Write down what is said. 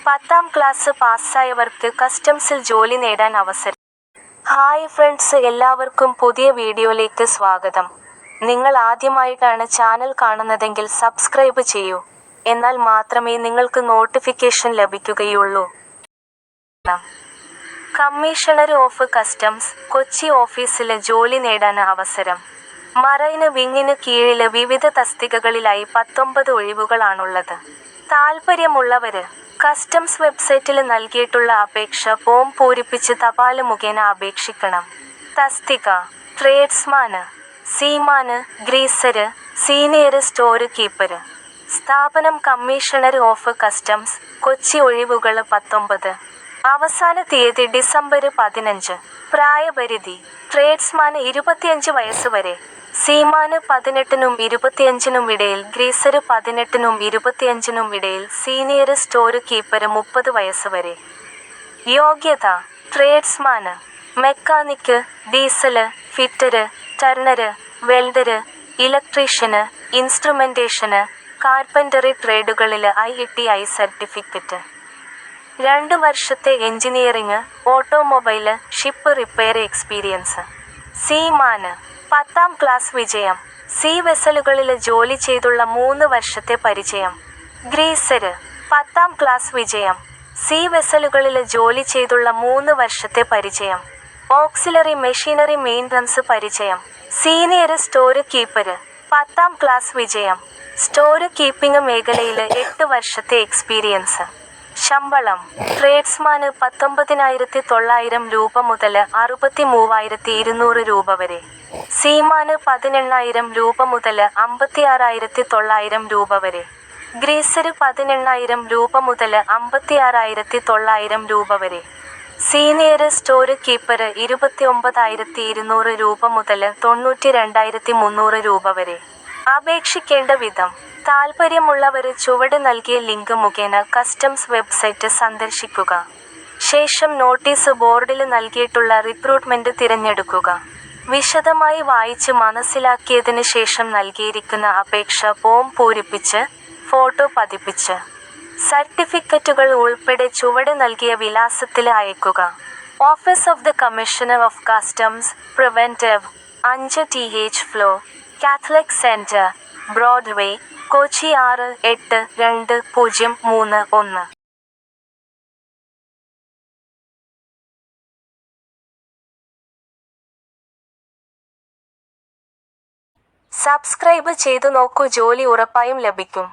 10ാം class പാസ്സായവർക്ക് കസ്റ്റംസിൽ ജോലി നേടാൻ അവസരം. ഹായ് ഫ്രണ്ട്സ്, എല്ലാവർക്കും പുതിയ വീഡിയോയിലേക്ക് സ്വാഗതം. നിങ്ങൾ ആദ്യമായിട്ടാണ് ചാനൽ കാണുന്നതെങ്കിൽ സബ്സ്ക്രൈബ് ചെയ്യൂ. എന്നാൽ മാത്രമേ നിങ്ങൾക്ക് നോട്ടിഫിക്കേഷൻ ലഭിക്കുകയുള്ളൂ. കമ്മീഷണർ ഓഫ് കസ്റ്റംസ്, കൊച്ചി ഓഫീസില് ജോലി നേടാൻ അവസരം. മറൈന് വിങ്ങിന് കീഴില് വിവിധ തസ്തികകളിലായി 19 ഒഴിവുകളാണുള്ളത്. താൽപ്പര്യമുള്ളവര് കസ്റ്റംസ് വെബ്സൈറ്റില് നൽകിയിട്ടുള്ള അപേക്ഷ ഫോം പൂരിപ്പിച്ച് തപാല് മുഖേന അപേക്ഷിക്കണം. തസ്തിക: ട്രേഡ്സ്മാന്, സീമാന്, ഗ്രീസര്, സീനിയര് സ്റ്റോര് കീപ്പര്. സ്ഥാപനം: കമ്മീഷണർ ഓഫ് കസ്റ്റംസ്, കൊച്ചി. ഒഴിവുകള് 19. അവസാന തീയതി ഡിസംബർ 15. പ്രായപരിധി: ട്രേഡ്സ്മാന് 25 വയസ്സ് വരെ, സീമാന് 18നും 25നും ഇടയിൽ, ഗ്രീസര് 18നും 25നും ഇടയിൽ, സീനിയര് സ്റ്റോര് കീപ്പര് 30 വയസ്സ് വരെ. യോഗ്യത: tradesman mechanic, diesel, fitter, turner, welder, electrician, instrumentation, carpentry ട്രേഡുകളില് ITI സർട്ടിഫിക്കറ്റ്. 2 വർഷത്തെ engineering, automobile, ship repair experience. Seaman 10ാം ക്ലാസ് വിജയം. സീ വെസലുകളില് ജോലി ചെയ്തുള്ള 3 വർഷത്തെ പരിചയം. ഗ്രീസര് 10ാം ക്ലാസ് വിജയം. സീ വെസലുകളില് ജോലി ചെയ്തുള്ള 3 വർഷത്തെ പരിചയം. ഓക്സിലറി മെഷീനറി മെയിന്റനൻസ് പരിചയം. സീനിയര് സ്റ്റോര് കീപ്പര് 10ാം ക്ലാസ് വിജയം. സ്റ്റോര് കീപ്പിംഗ് മേഖലയില് 8 വർഷത്തെ എക്സ്പീരിയൻസ്. ശമ്പളം: ട്രേഡ്സ്മാന് 19,900 രൂപ മുതല് 63,200 രൂപ വരെ, സീമാന് 18,000 രൂപ മുതല് 56,900 രൂപ വരെ, ഗ്രീസര് 18,000 രൂപ മുതല് 56,900 രൂപ വരെ, സീനിയര് സ്റ്റോര് കീപ്പര് 29,200 രൂപ മുതല് 92,300 രൂപ വരെ. അപേക്ഷിക്കേണ്ട വിധം: താൽപ്പര്യമുള്ളവര് ചുവടെ നൽകിയ ലിങ്ക് മുഖേന കസ്റ്റംസ് വെബ്സൈറ്റ് സന്ദർശിക്കുക. ശേഷം നോട്ടീസ് ബോർഡില് നൽകിയിട്ടുള്ള റിക്രൂട്ട്മെന്റ് തിരഞ്ഞെടുക്കുക. വിശദമായി വായിച്ച് മനസ്സിലാക്കിയതിന് ശേഷം നൽകിയിരിക്കുന്ന അപേക്ഷ ഫോം പൂരിപ്പിച്ച് ഫോട്ടോ പതിപ്പിച്ച് സർട്ടിഫിക്കറ്റുകൾ ഉൾപ്പെടെ ചുവടെ നൽകിയ വിലാസത്തില് അയക്കുക. Office of the commissioner of customs, preventive, 5 TH floor, Catholic centre, Broadway, Kochi 682031. Subscribe ചെയ്തു നോക്കൂ, ജോലി ഉറപ്പായും ലഭിക്കും.